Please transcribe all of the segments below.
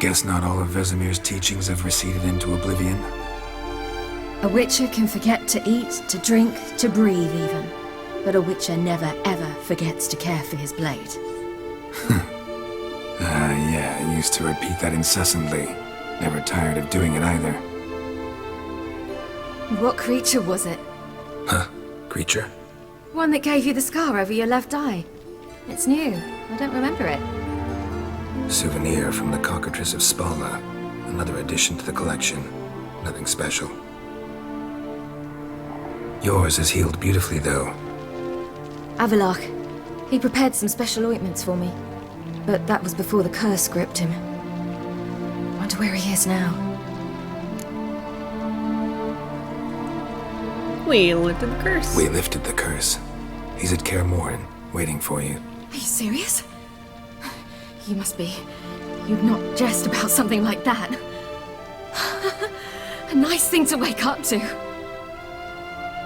Guess not all of Vesemir's teachings have receded into oblivion. A Witcher can forget to eat, to drink, to breathe even. But a Witcher never ever forgets to care for his blade. Yeah, I used to repeat that incessantly. Never tired of doing it either. What creature was it? Huh? Creature? One that gave you the scar over your left eye. It's new. I don't remember it. Souvenir from the Cockatrice of Spalna. Another addition to the collection. Nothing special. Yours has healed beautifully, though. Avalach. He prepared some special ointments for me. But that was before the curse gripped him. Wonder where he is now. We lifted the curse. We lifted the curse. He's at Kaer Morhen, waiting for you. Are you serious? You must be. You'd not jest about something like that. A nice thing to wake up to.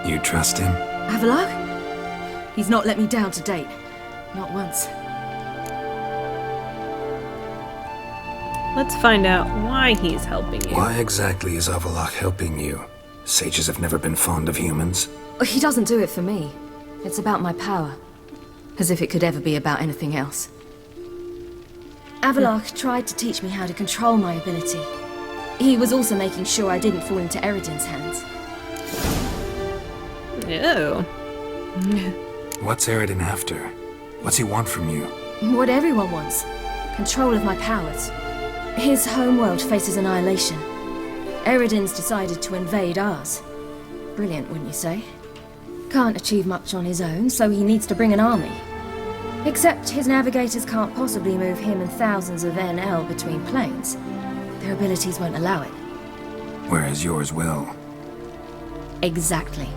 You trust him? Avalach? He's not let me down to date. Not once. Let's find out why he's helping you. Why exactly is Avalach helping you? Sages have never been fond of humans. He doesn't do it for me. It's about my power. As if it could ever be about anything else. Avalach tried to teach me how to control my ability. He was also making sure I didn't fall into Eredin's hands. Oh. What's Eredin after? What's he want from you? What everyone wants. Control of my powers. His homeworld faces annihilation. Eredin's decided to invade ours. Brilliant, wouldn't you say? Can't achieve much on his own, so he needs to bring an army. Except his navigators can't possibly move him and thousands of NL between planes. Their abilities won't allow it. Whereas yours will. Exactly.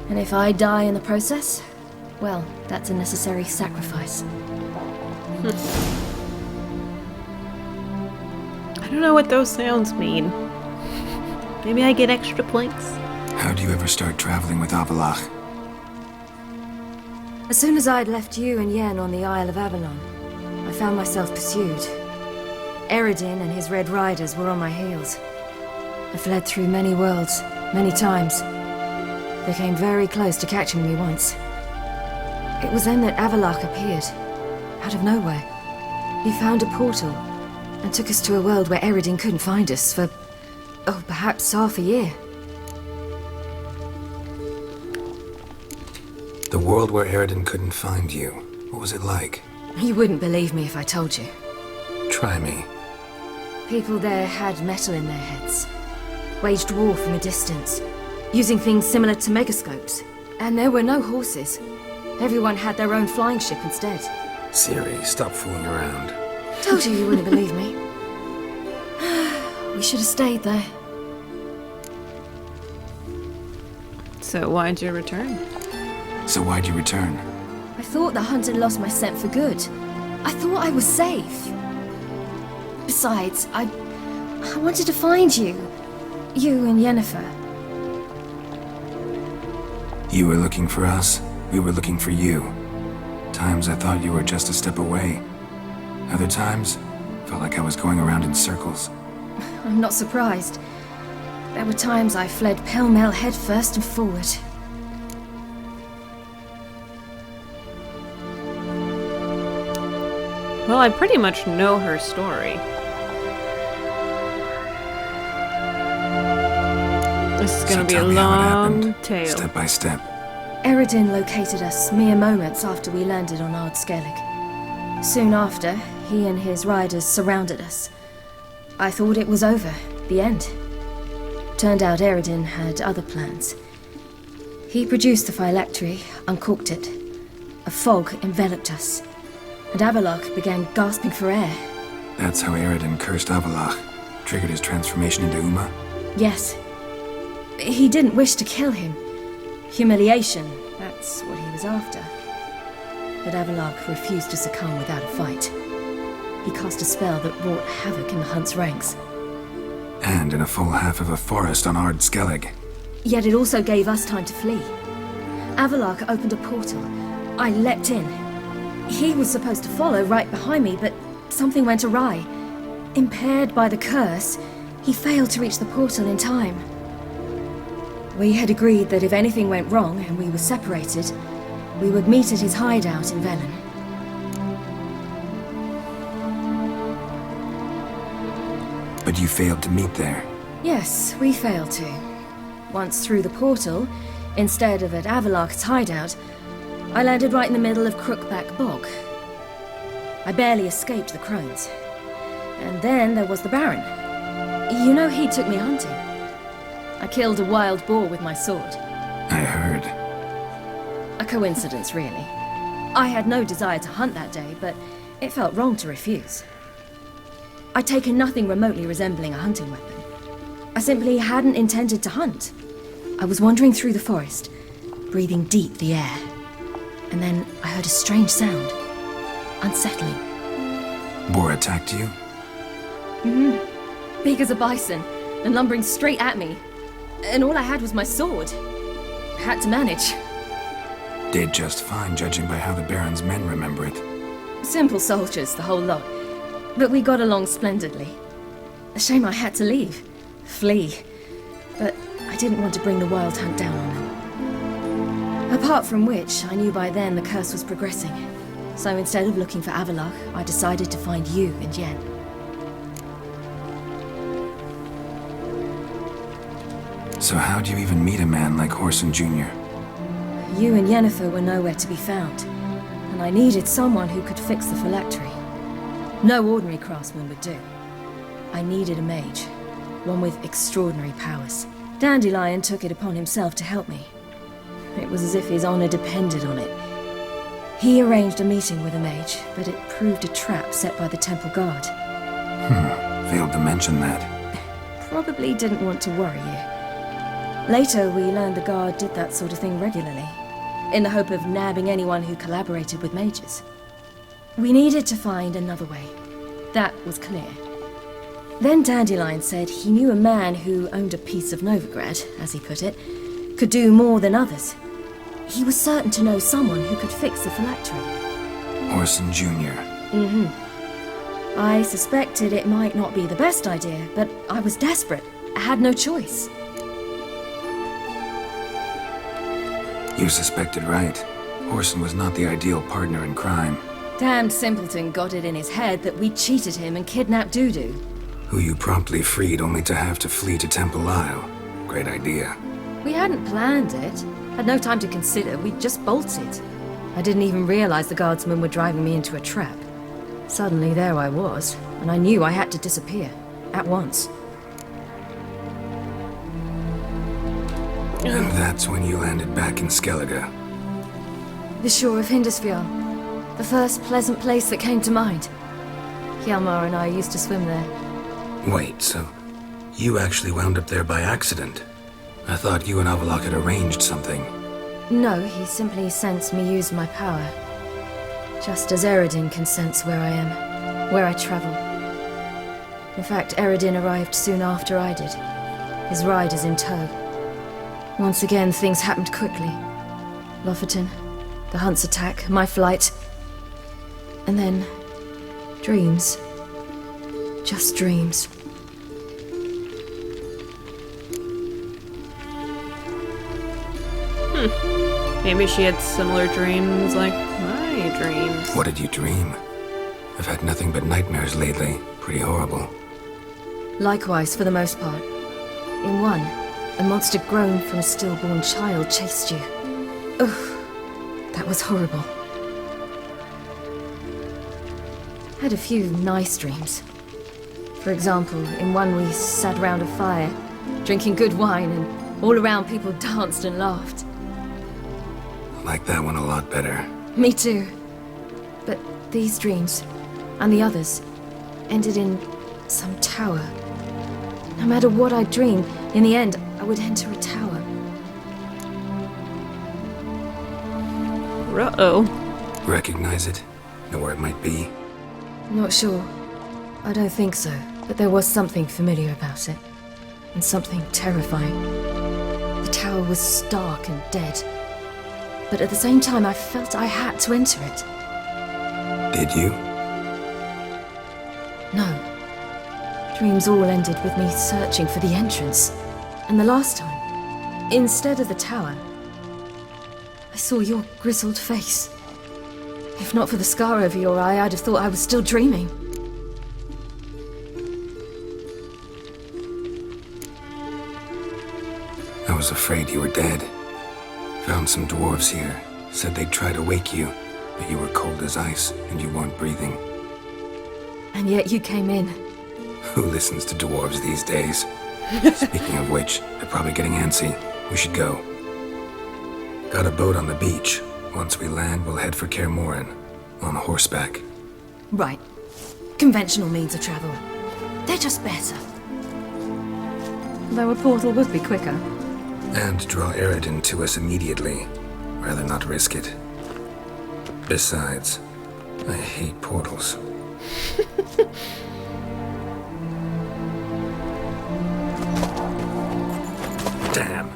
And if I die in the process, well, that's a necessary sacrifice. I don't know what those sounds mean. Maybe I get extra points. How'd you ever start traveling with Avalach? As soon as I'd left you and Yen on the Isle of Avalon, I found myself pursued. Eredin and his Red Riders were on my heels. I fled through many worlds, many times. They came very close to catching me once. It was then that Avalach appeared, out of nowhere. He found a portal, and took us to a world where Eredin couldn't find us for, perhaps half a year. The world where Eredin couldn't find you. What was it like? You wouldn't believe me if I told you. Try me. People there had metal in their heads. Waged war from a distance, using things similar to megascopes. And there were no horses. Everyone had their own flying ship instead. CIRI, stop fooling around. Told you wouldn't believe me. We should have stayed there. So why'd you return? So why'd you return? I thought the hunt had lost my scent for good. I thought I was safe. Besides, I wanted to find you. You and Yennefer. You were looking for us. We were looking for you. Times I thought you were just a step away. Other times, felt like I was going around in circles. I'm not surprised. There were times I fled pell-mell headfirst and forward. Well, I pretty much know her story. This is gonna be a tell me how it long happened, tale. step by step. Eredin located us mere moments after we landed on Ard Skellig. Soon after, he and his riders surrounded us. I thought it was over, the end. Turned out Eredin had other plans. He produced the phylactery, uncorked it. A fog enveloped us, and Avalach began gasping for air. That's how Eredin cursed Avalach, triggered his transformation into Uma? Yes. He didn't wish to kill him. Humiliation, that's what he was after. But Avalach refused to succumb without a fight. He cast a spell that wrought havoc in the hunt's ranks. And in a full half of a forest on Ard Skellig. Yet it also gave us time to flee. Avalach opened a portal. I leapt in. He was supposed to follow right behind me, but something went awry. impaired by the curse, he failed to reach the portal in time. We had agreed that if anything went wrong and we were separated, we would meet at his hideout in Velen. But you failed to meet there. Yes, we failed to. Once through the portal, instead of at Avalok's hideout, I landed right in the middle of Crookback Bog. I barely escaped the crones. And then there was the Baron. You know, he took me hunting. I killed a wild boar with my sword. I heard. A coincidence, really. I had no desire to hunt that day, but it felt wrong to refuse. I'd taken nothing remotely resembling a hunting weapon. I simply hadn't intended to hunt. I was wandering through the forest, breathing deep the air. And then I heard a strange sound. Unsettling. Boar attacked you? Big as a bison, and lumbering straight at me. And all I had was my sword. I had to manage. Did just fine, judging by how the Baron's men remember it. Simple soldiers, the whole lot. But we got along splendidly. A shame I had to leave. Flee. But I didn't want to bring the wild hunt down on them. Apart from which, I knew by then the curse was progressing. So instead of looking for Avalok, I decided to find you and Yen. So how'd you even meet a man like Horson Jr.? You and Yennefer were nowhere to be found, and I needed someone who could fix the phylactery. No ordinary craftsman would do. I needed a mage, one with extraordinary powers. Dandelion took it upon himself to help me. It was as if his honor depended on it. He arranged a meeting with a mage, but it proved a trap set by the temple guard. Failed to mention that. Probably didn't want to worry you. Later, we learned the guard did that sort of thing regularly, in the hope of nabbing anyone who collaborated with mages. We needed to find another way. That was clear. Then Dandelion said he knew a man who owned a piece of Novigrad, as he put it, could do more than others. He was certain to know someone who could fix the phylactery. Horson Jr. I suspected it might not be the best idea, but I was desperate. I had no choice. You suspected right. Horson was not the ideal partner in crime. Damned simpleton got it in his head that we cheated him and kidnapped Dudu. Who you promptly freed only to have to flee to Temple Isle. Great idea. We hadn't planned it. Had no time to consider. We just bolted. I didn't even realize the guardsmen were driving me into a trap. Suddenly there I was, and I knew I had to disappear. At once. And that's when you landed back in Skellige. The shore of Hindisfjord. The first pleasant place that came to mind. Hjalmar and I used to swim there. Wait, so you actually wound up there by accident? I thought you and Avalok had arranged something. No, he simply sensed me use my power. Just as Eredin can sense where I am, where I travel. In fact, Eredin arrived soon after I did. His riders in tow. Once again, things happened quickly. Lofoten, the hunt's attack, my flight. And then, dreams. Just dreams. Maybe she had similar dreams like my dreams. What did you dream? I've had nothing but nightmares lately. Pretty horrible. Likewise, for the most part. In one, a monster grown from a stillborn child chased you. Ugh, that was horrible. Had a few nice dreams. For example, in one we sat round a fire, drinking good wine, and all around people danced and laughed. I like that one a lot better. Me too. But these dreams, and the others, ended in some tower. No matter what I dreamed, in the end, I would enter a tower. Uh-oh. Recognize it? Know where it might be? Not sure. I don't think so. But there was something familiar about it. And something terrifying. The tower was stark and dead. But at the same time, I felt I had to enter it. Did you? No. Dreams all ended with me searching for the entrance. And the last time, instead of the tower, I saw your grizzled face. If not for the scar over your eye, I'd have thought I was still dreaming. I was afraid you were dead. Found some dwarves here. Said they'd try to wake you, but you were cold as ice and you weren't breathing. And yet you came in. Who listens to dwarves these days? Speaking of which, they're probably getting antsy. We should go. Got a boat on the beach. Once we land, we'll head for Kaer Morhen. On horseback. Right. Conventional means of travel. They're just better. Though a portal would be quicker. And draw Eredin to us immediately. Rather not risk it. Besides, I hate portals. Damn.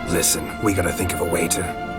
Listen, we gotta think of a way to...